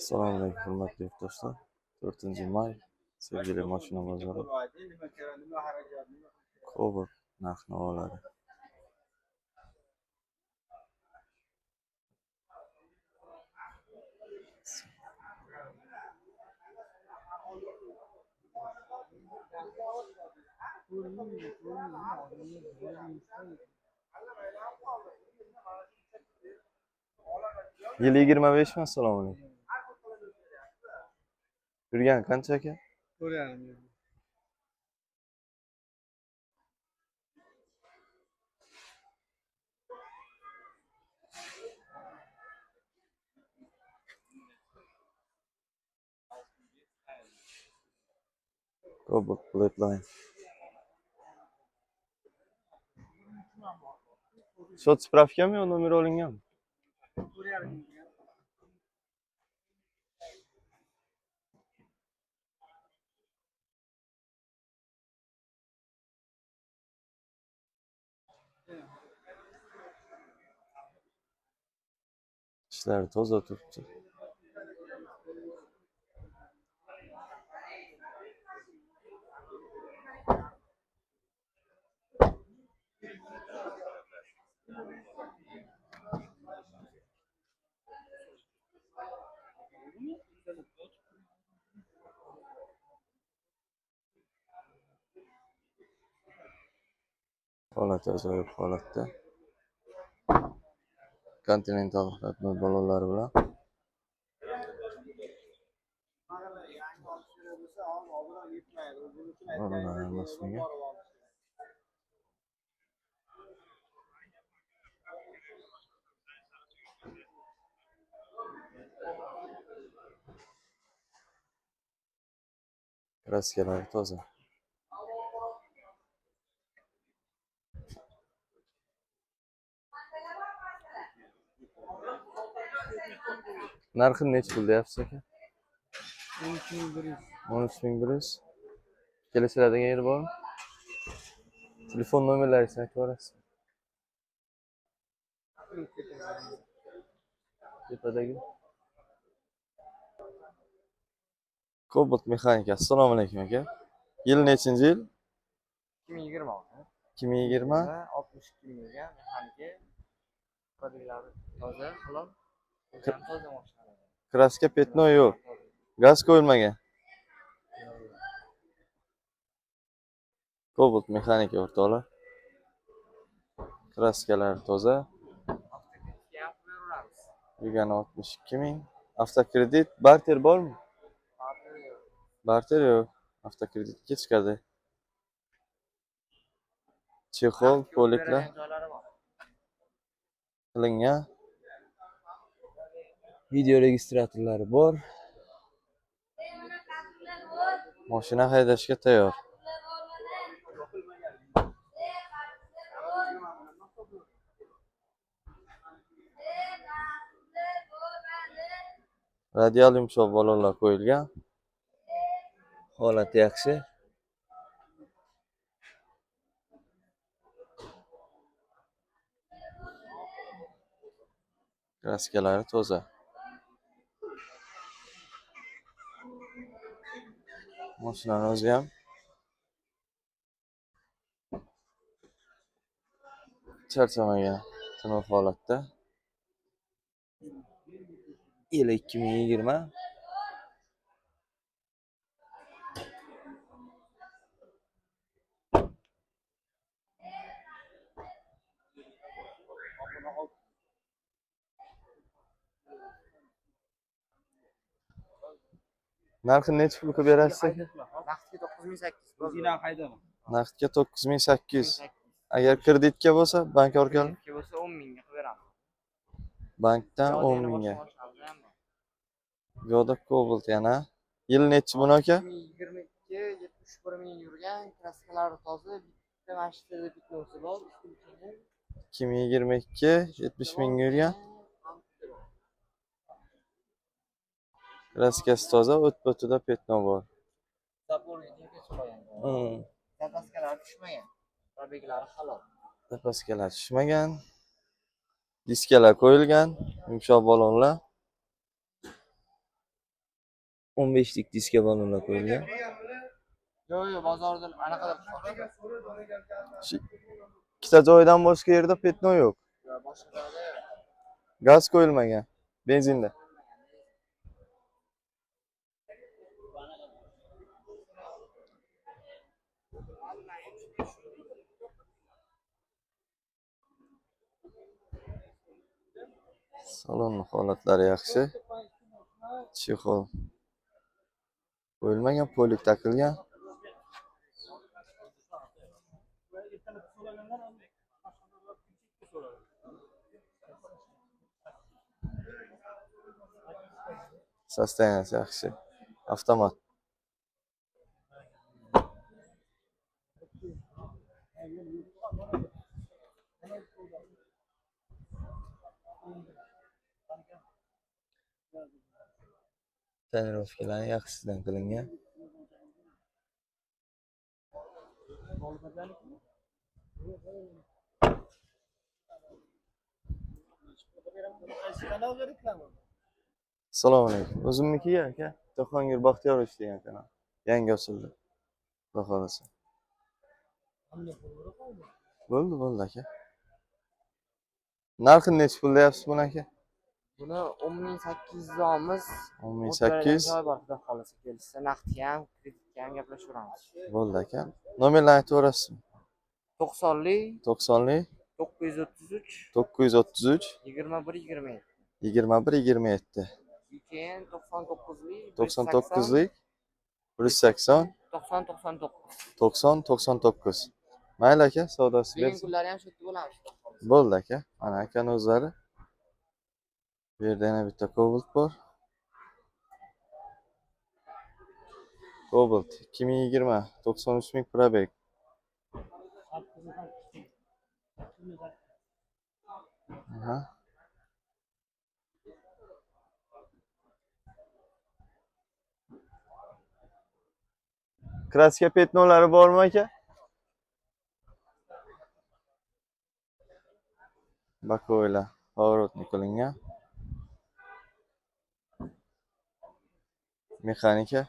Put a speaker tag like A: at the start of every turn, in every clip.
A: Assalomu alaykum hurmatli yurtdoshlar. 4-may sevgili mashina bozori. Cobalt narx-navolari. Yil 25 mi? Assalomu alaykum. Yurgan qancha aka?
B: 4,5.
A: Cobalt Flatline. Shot spravkami yo nomer olinganmi?
B: 4,5.
A: Ishlari toza turibdi. Holat ajoyib holatda. Continental xizmat balonlari bilan. Balonlar emasmiga. Kraskalari toza. Narxi necha pul deyapsiz aka?
B: 13,100.
A: 13.100. Kelishiladigan yeri bormi? Telefon nomerlaringizni aytib berasiz. Tepadagi. Cobalt mexanika. Assalomu alaykum aka. Yil nechinchi yil?
B: 2020.
A: 2020.
B: 62 mingga mexaniki. Kodiglari toza, halol. Toza mashina.
A: Kraska petno yo'q. Gaz qo'yilmagan. Cobalt mexanika o'rtoqlar. Kraskalari toza. Yurgani 62 ming. Avtokredit, barter bormi? Barter yo'q. Avtokreditga chiqadi. Chexol, poliklar qilingan. Video registratorlari bor. Mashina haydashga tayyor. Radial yumshoq balonlar qo'yilgan. Holati yaxshi. Kraskalari toza. Mashinaning o'zi ham charchamagan, tiniq holatda. Yili 2020. Narxi necha pulga berasiz aka?
B: Naqdga 9,800. O'zinglar haydama.
A: Naqdga 9.800. Agar kreditga bo'lsa, bank orqali
B: Kreditga bo'lsa 10 mingga qilib beramiz.
A: bankdan 10 mingga. Yo'da Cobalt yana. Yil nechi buni aka?
B: 2022 71 ming yurgan, kraskalari toza, bitta mashinada bitmosi bor.
A: 2022 70 ming yurgan. Kraskasi toza, o't-o'tida petno bor.
B: Zaporga tekis qo'ygan. Zapaskalari tushmagan. Probeglari halol.
A: Zapaskalar tushmagan. Diskalar qo'yilgan, yumshoq balonlar. 15lik diska balonlar qo'yilgan.
B: Yo'q, bozorda anaqa deb
A: Ikkita joydan boshqa yerda petno yo'q.
B: boshqa joyda
A: Gaz qo'yilmagan. Benzinda. Salon holatlari yaxshi. Chexol qo'yilmagan, polik taqilgan. Sosteniyasi yaxshi. Avtomat. Tonirovkalar yaxshisidan qilingan. Assalomu alaykum. O'zimnikiga aka. Jahongir Baxtiyorovich degan kanal. Yangi ochildi. Xudo xolasa. Bo'ldi aka. Narxini necha pul deyapsiz buni aka?
B: buni 10.800 olmiz.
A: 10.800.
B: Joy bor, xudo xolasa kelsa, naqdga ham, kreditga ham gaplashaveramiz.
A: Bo'ldi aka. Nomerlarni aytib o'rasizmi?
B: 90lik
A: 90lik
B: 933
A: 933
B: 21
A: 21 27.
B: keyin 99lik
A: 99lik 180
B: 90 99.
A: 90 99. Mayli aka, savdosi
B: Bugun
A: bersin.
B: kunlari ham shu yerda bo'lamiz.
A: Bo'ldi aka. Mana akani o'zlari. Bu yerda yana bitta Cobalt bor. Cobalt 2020 93 ming probeg. Aha. Kraska petnolari bormi aka? Bakoylar поворотный qilingan. Mexanika.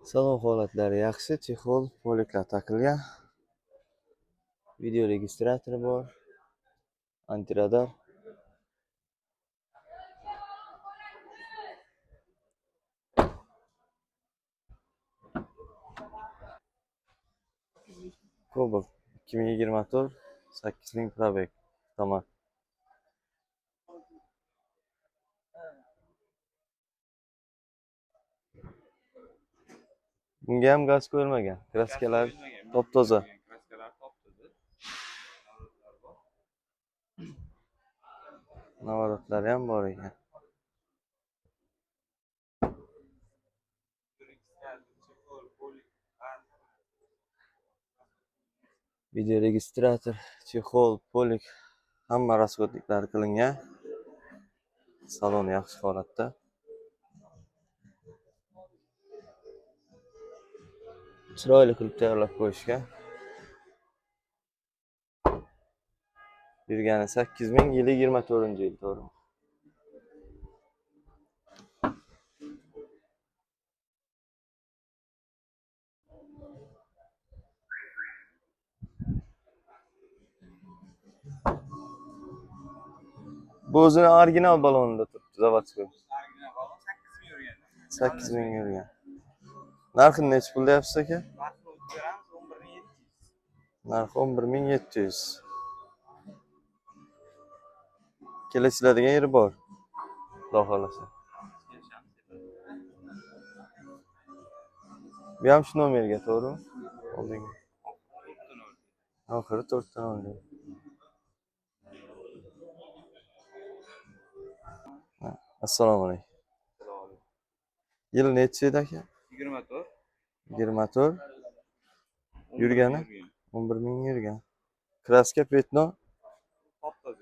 A: Salon holatlari yaxshi, chexol, poliklar taqilgan. Video registratori bor. Antiradar. Cobalt 2024 8 ming probeg. Tamam. Bunga ham gaz qo'yilmagan. Kraskalar top-toza. Navaratlari ham bor ekan. Video registrator, chexol, polik hamma rasxodliklari qilingan. Salon yaxshi holatda. Chiroyli qilib tayyorlab qo'yishgan. Yurgani 8 ming, yili 24-yil, to'g'rimi? Bu o'zini original balonida turibdi, zavodskoy. 8 ming yurgan. Narxini necha pul deyapsiz aka? Narxi 11.700. Kelishiladigan yeri bor. Xudo xolasa. Bu ham shu nomerga, to'g'rimi? Oldingi. Oxiri 4 dan oldi. Assalomu alaykum. Yil necha edi aka?
C: 24.
A: 24. Yurgani 11 ming yurgan. Kraska petno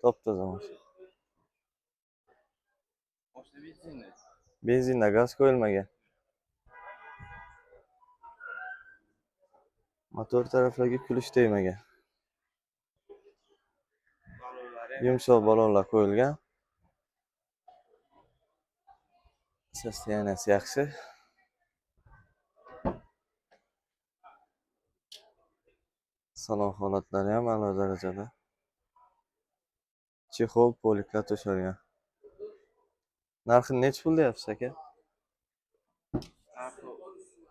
A: top-toza. Benzinda gaz qo'yilmagan. Motor taraflarga kulish tegmagan. Yumshoq balonlar qo'yilgan. Sosteniyasi yaxshi. Salon holatlari ham a'lo darajada. Chexol poliklar to'shalgan. Narxini necha pul deyapsiz aka?
C: Narxi 11.800.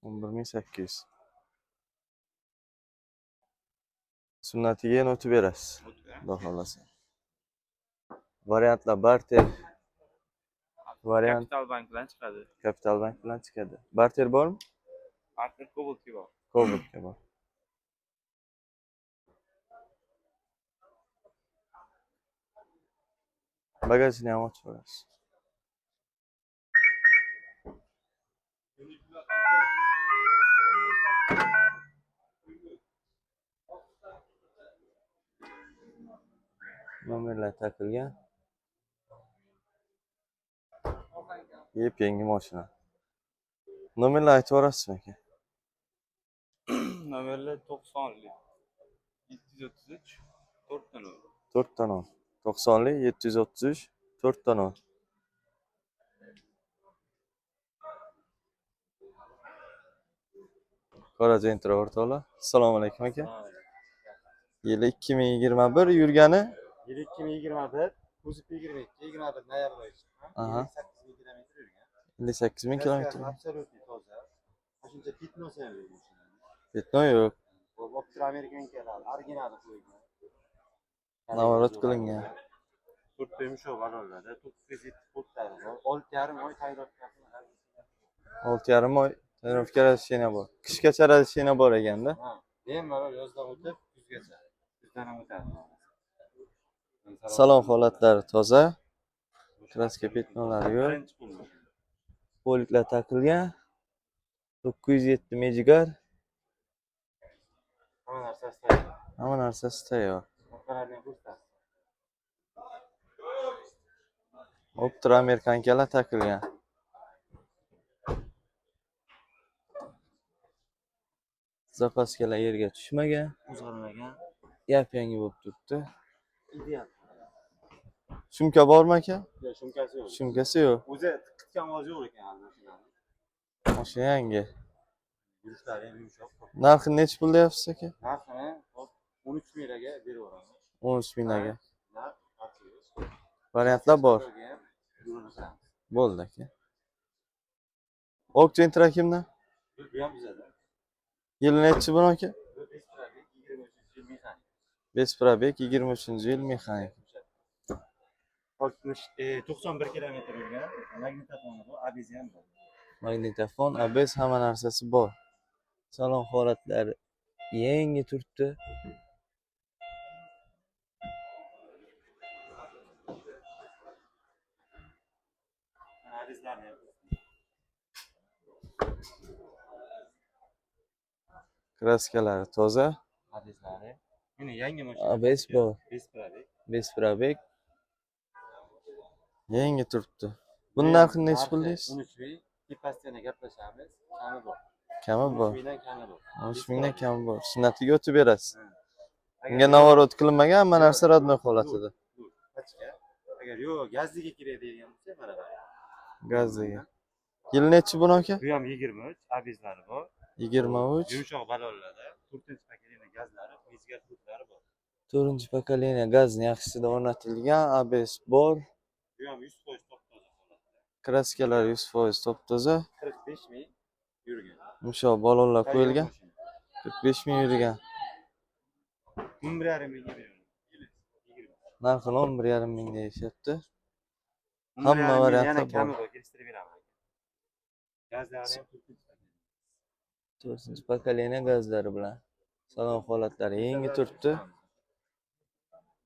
A: 11.800. Sunnatiga yana o'tib berasiz. Xudo xolasa. Variantlar barter. Variant
C: Kapital bank bilan chiqadi.
A: Kapital bank bilan chiqadi. Barter bormi?
C: Barter Cobalt'ga bor.
A: Cobalt'ga bor. Bagajini ham ochib berasiz. Nomerlar takilgan. Yep-yangi mashina. Nomerlar aytib yuborasizmi aka?
C: Nomerlar 90'lik 733 4'tan
A: 4 dan 10. 90'lik 733 4 dan 10. Qora Gentra o'rtoqlar. Assalomu alaykum aka. Yili 2021 yurgani
D: Yil 2021, kuzov 22, 21 noyabr oyi chiqqan.
A: Aha.
D: 58 ming kilometr yurgan.
A: 58.000 kilometr.
D: Absolutniy toza. Shuncha pitnosi ham yo'q mashinani.
A: Betno yo'q.
D: Bu Optra Amerikan keladi, originali qo'ygan.
A: Navorot qilingan.
D: To'rtta yumshoq balonlarda, 907 voltlari bor. 6,5 oy tayyorlashgan.
A: 6,5 oy tayyorlovka razishena bor. Qishgacha razishena bor ekanda.
D: Ha, bemalol yozdan o'tib, kuzgacha. Kuzdan ham o'tadi.
A: Salon holatlari toza. Kraska petnolari yo'q.
D: Birinchi pul.
A: Poliklar takilgan. 907 mejigar.
D: Hamma narsasi tayyor.
A: Hamma narsasi tayyor.
D: Orqalardan ko'rsatadi.
A: Optra Amerikankalar takilgan. Zapaskalar yerga tushmagan.
D: Qo'zg'almagan.
A: Yap-yangi bo'lib turibdi.
D: Ideal.
A: Shumka bormi aka?
D: Yo'q, shumkasi yo'q.
A: Shumkasi yo'q.
D: O'zi tiqitgan ovozi yo'q ekan hali mashinani.
A: Mashina yangi.
D: Yurishlari ham yumshoq.
A: Narxini necha pul deyapsiz aka?
D: Narxini 13 minglarga berib yuboramiz.
A: 13 minglarga.
D: Narx arzimas.
A: Variantlar bor. Bo'ldi aka. Ok Gentra kimdan?
D: Bu ham bizada.
A: Yili nechi buni aka?
D: Bu 23 ming xan.
A: Besprabek 23-yil mexanik.
D: 91 kilometr yurgan. Magnitofoni bor, abizi ham bor.
A: Magnitofon, ABS hamma narsasi bor. Salon holatlari yangi turibdi.
D: Abizlarni ham.
A: Kraskalari toza.
D: Abizlari. Yine yangi mashina.
A: ABS bor.
D: Besprabek.
A: Besprabek yangi turibdi. Buni narxini necha pul deysiz?
D: 13 ming. Tepasidan gaplashamiz. Kami bor.
A: Kami bor.
D: 13 mingdan kami bor.
A: 13 mingdan kami bor. Sunnatiga o'tib berasiz.
D: Agar
A: Unga navorot qilinmagan, hamma narsa radno holatida.
D: Pachka. Agar yo'q, gazliga kerak degan bo'lsa, mana bu.
A: Gazliga. Yili nechi buni aka?
D: Bu ham 23, abizlari bor.
A: 23.
D: Yumshoq balonlarda 4-paketina gazlari, mezgar putlari bor.
A: 4-pokoleniya gazni yaxshisida o'rnatilgan, ABS bor.
D: Bu ham 100% top toza holatda.
A: Kraskalar 100% top toza.
D: 45 ming yurgan.
A: Yumshoq balonlar qo'yilgan. 45 ming yurgan.
D: 11,5 mingga beraman. Yili 20.
A: Narxini 11,5 ming deyishyapti.
D: 11,5
A: Hamma
D: ming
A: variantlar
D: yana
A: bor.
D: kami bor, kelishtirib beraman. Gazlari ham
A: 4-pokoleniya gazlari bilan. Salon holatlari yangi turibdi.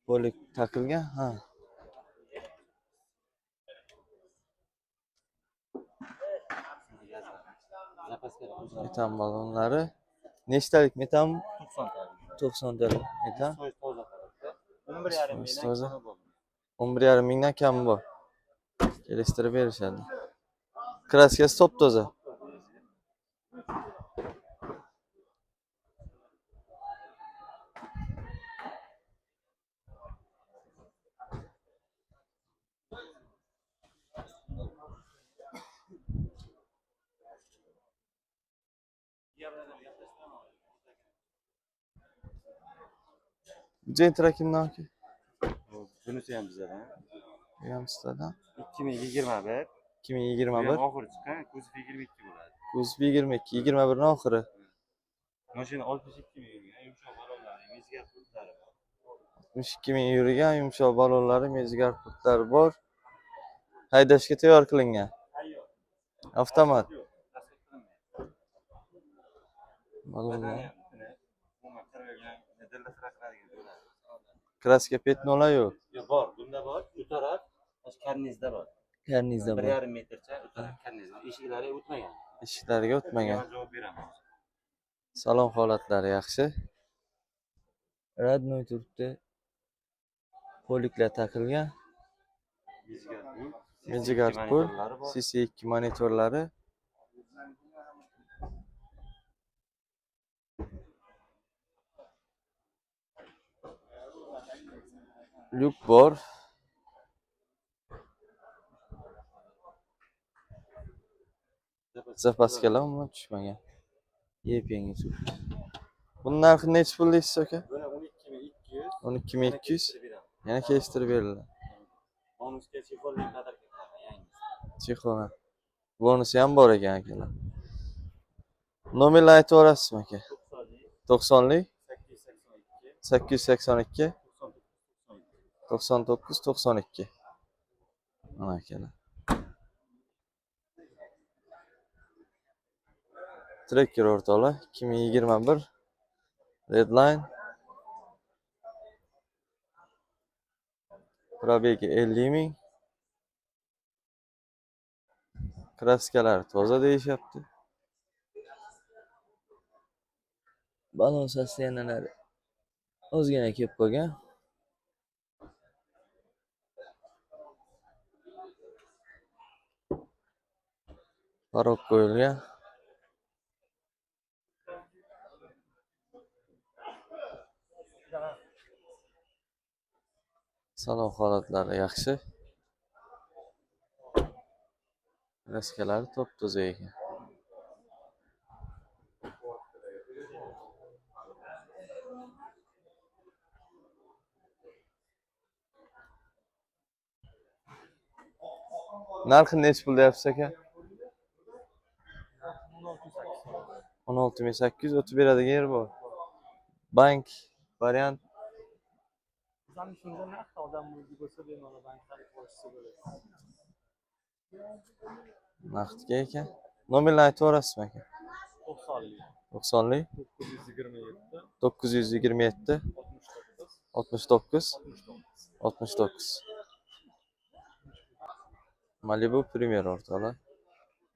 A: Polik takilgan. Ha. Metan balonlari. Nechtalik metan?
D: 90 talik.
A: 90 talik metan.
D: 100% toza holatda. 11,5 mingdan
A: Toza.
D: kami bor.
A: 11,5 mingdan kami bor. Kelishtirib berishadi. Kraskasi top toza. Gentra kimdan aka?
D: Bunisi ham bizdan.
A: Bu ham sizlardan.
D: 2021.
A: 2021.
D: Oxiri chiqqan, kuzov 22 bo'ladi.
A: Kuzov 22, 21 ni oxiri.
D: Mashina 62 ming yurgan, yumshoq balonlari, mezgar pultlari bor.
A: 62 ming yurgan yumshoq balonlari, mezgar pultlari bor. Haydashga tayyor qilingan. Avtomat.
D: Yo'q, tasdiq qilinmaydi.
A: Balonlar.
D: Umuman qirg'ilgan, dilla sira qiladigan bo'ladi.
A: Kraska petnolar yo'q.
D: Yo'q, bor, bunda bor. Bu taraf karnizda bor.
A: Karnizda bor.
D: 1,5 metrcha bu taraf karnizda. Eshiklari o'tmagan.
A: Ishlariga o'tmagan.
D: Men javob beraman.
A: Salon holatlari yaxshi. Radnoy turibdi. Poliklar taqilgan. Mezgar pul, CC2 monitorlari. Lyuk bor. Zapaskalar umuman tushmagan. Yep-yangi turibdi. Buning narxi necha pul deysiz aka?
D: Buni 12.200.
A: 12.200. Yana kelishtirib beriladi.
D: Bonusga chexollik qadar ketadi, yangi.
A: Chexona. Bonusi ham bor ekan akalar. Nomerni aytib o'rasizmi aka? 90lik 882 99 92. Mana akalar. Tracker o'rtoqlar 2021 Redline probegi 50 ming. Kraskalar toza deyishyapti. Balon sostenalari ozgina kelib qolgan. Parok qo'yilgan. Salon holatlari yaxshi. Raskalari top-toza ekan. Narxi necha pul deyapsiz aka? 16.800 o'tib beradigan yer bor. Bank variant naqdga ekan. Nomerni aytib o'rasizmi aka? 90lik 927 69 69. Malibu Premier o'rtoqlar.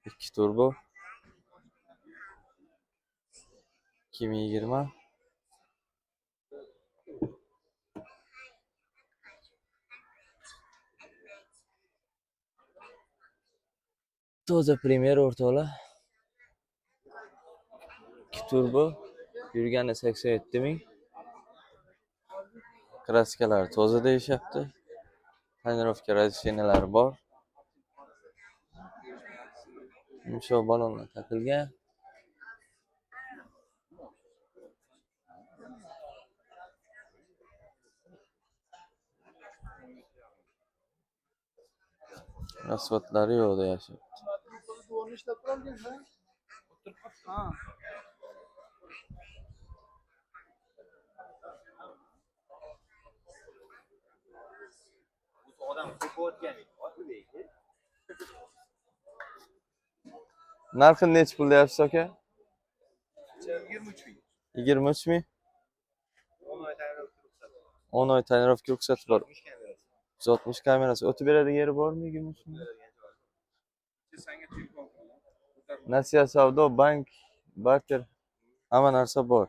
A: 2 turbo 2020. Toza Premier o'rtoqlar. 2 turbo yurgani 87 ming. Kraskalar toza deyishyapti. Tonirovka razishinalari bor. Yumshoq balonlar taqilgan. Asfaltlari yo'q deyashyapti. Narxi necha pul deyapsiz aka?
B: 23 ming.
A: 23 ming. 10 oy tonirovka ruxsati bor. 160 kamerasi. O'tib beradigan yeri bormi 23 ming? Nasiya savdo, bank, barter hamma narsa bor.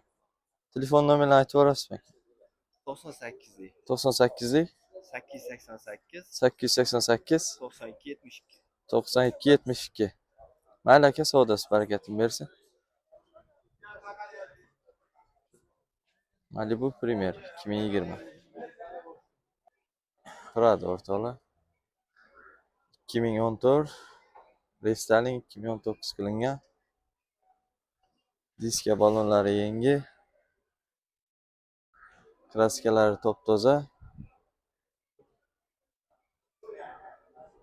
A: Telefon nomerini aytib o'rasizmi?
B: 98lik
A: 98lik
B: 888
A: 888
B: 92 72.
A: 92 72. Mayli aka, savdosi barakatini bersin. Malibu Premier 2020. Prado o'rtoqlar. 2014 Restyling 2019 qilingan. Diska balonlari yangi. Kraskalari top-toza.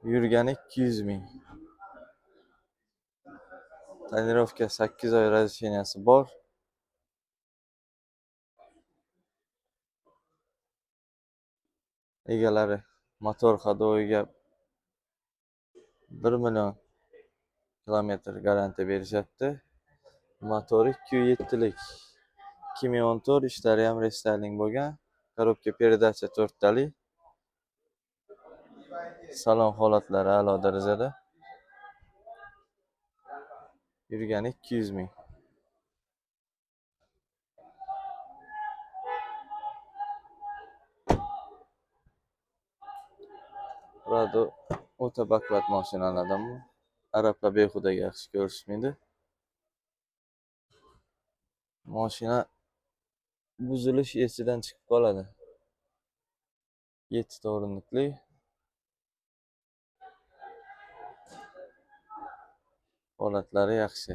A: Yurgani 200 ming. Tonirovka 8 oy razresheniyasi bor. Egalari motor hadoviga 1 million kilometr garantiya berishyapti. Motori 2.7 lik. 2014 ishlari ham restyling bo'lgan. Korobka передаcha 4 tali. Salon holatlari a'lo darajada. Yurgani 200 ming. Prado o'ta baquvvat mashinalardan bu. Arablar behudaga yaxshi ko'rishmaydi. Mashina buzilish esidan chiqib qoladi. 7 ta o'rindiqli. Holatlari yaxshi.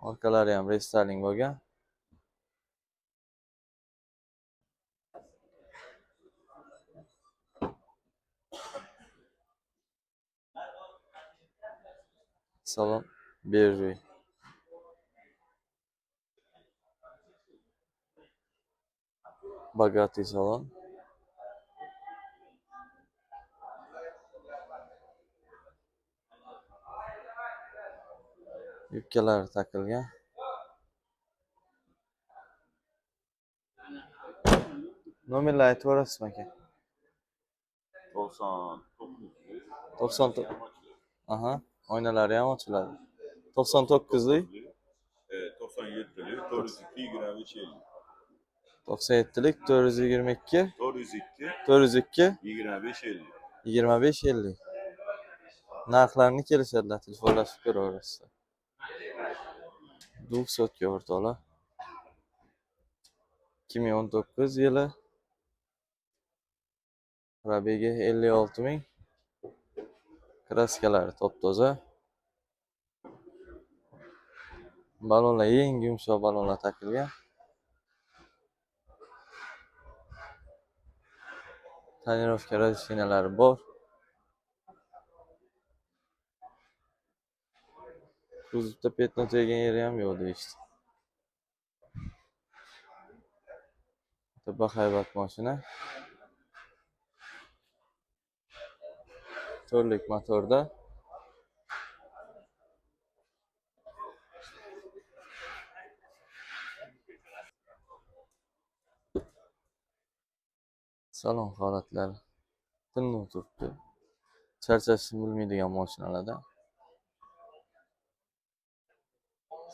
A: Orqalari ham restyling bo'lgan. Salon bejli. Bogатый salon. Yubkalari takilgan. Nomerlar aytib o'rasizmi aka? 99. Aha, oynalari ham ochiladi. 99 lik.
E: 97'li 402
A: 97 lik 422
E: 402
A: 402
E: 25 50.
A: 25-50. Narxlarini kelishadilar, telefonlashib ko'raverasizlar. 200 ga o'rtoqlar. 2019 yili. Probegi 56 ming. Kraskalari top-toza. Balonlar yangi yumshoq balonlar takilgan. Tonirovka razresheniyalari bor. Kuzovda petno tegan yeri ham yo'q deyishdi. Bahaybat mashina. 4 lik motorda. Salon holatlari tinmay turibdi. Charchashni bilmaydigan mashinalarda.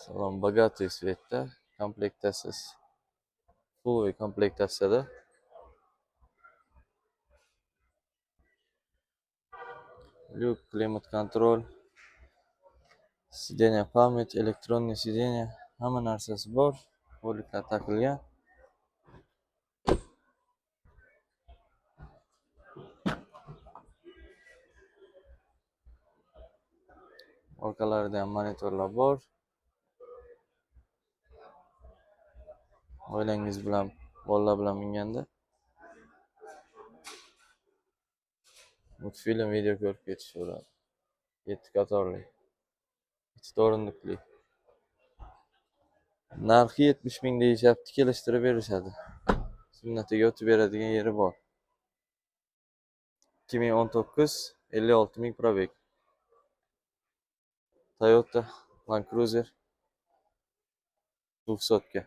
A: Salon богатый svetda, komplektasiyasiz. Full komplektasiyada. Lyuk, klimat kontrol, sideniya pamять, elektronniy sideniya, hamma narsasi bor. Roliklar takilgan. Orqalarida ham monitorlar bor. Oilangiz bilan, bolalar bilan minganda multfilm video ko'rib ketishaveradi. 7 qatorli. 2 o'rindiqli. Narxi 70 ming deyishyapti, kelishtirib berishadi. Sunnatiga o'tib beradigan yeri bor. 2019 56 ming probeg. Toyota Land Cruiser 200 ga.